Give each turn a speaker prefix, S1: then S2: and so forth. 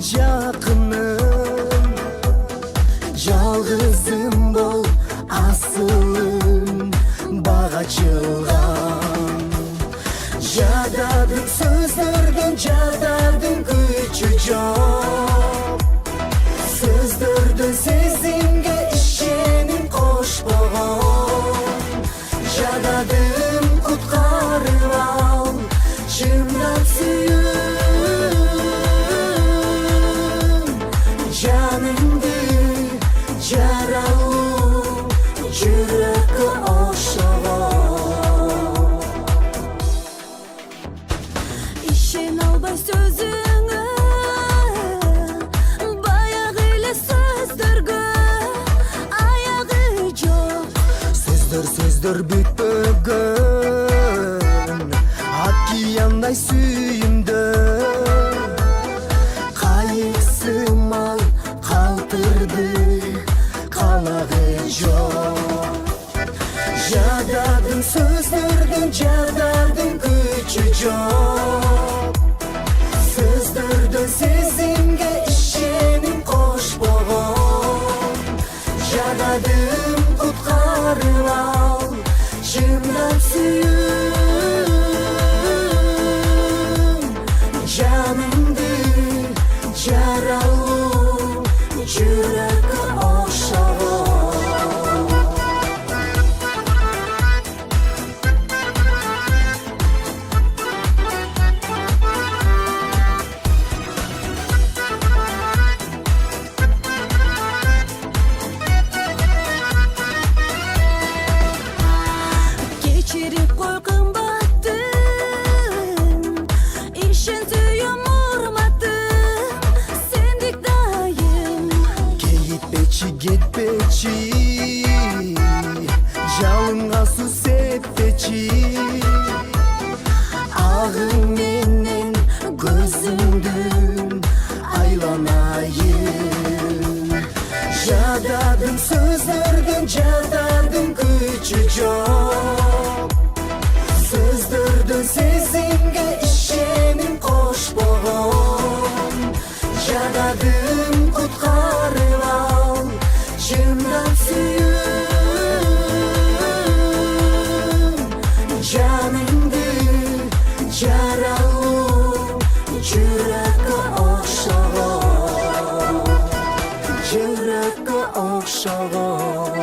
S1: жақыным, жалғызым бол асылым, бағачылған. Жададың сөздерден, жададың күчі жоқ. Сөздерден сезімге ішенің қошпаған. Жададым құтқарып ал, шымдап сүйім. Жаныңды жаралу, жүрекке оқшаған.
S2: Ишен албай сөзіңі, баяғы еле сөздерге аяғы жоқ.
S1: Сөздер бүтпөгөн, океандай сүйімді. Қайықсымай қалтырды, қалағы жоқ. Жададың сөздерден, жададың күчі жоқ. Сөздерден сезімге ішенің қошпаған. Жададым құтқарып ал, шымдап сүйім. Жаныңды жаралу, жүрекке оқшаған.
S2: Кечіріп қой қымбаттым, ішін сүйім ұрматтым, сендік дайым.
S1: Кетпечи, жалынға су сеппечи. Ағың менен көзіңдін айланайын. Жададың сөздерден, жададың күчі жоқ. Сөздерден сезімге ішенің қошпаған. Жададым құтқарып ал, шымдап сүйім. Жаныңды жаралу, жүрекке оқшаған. Жүрекке оқшаған.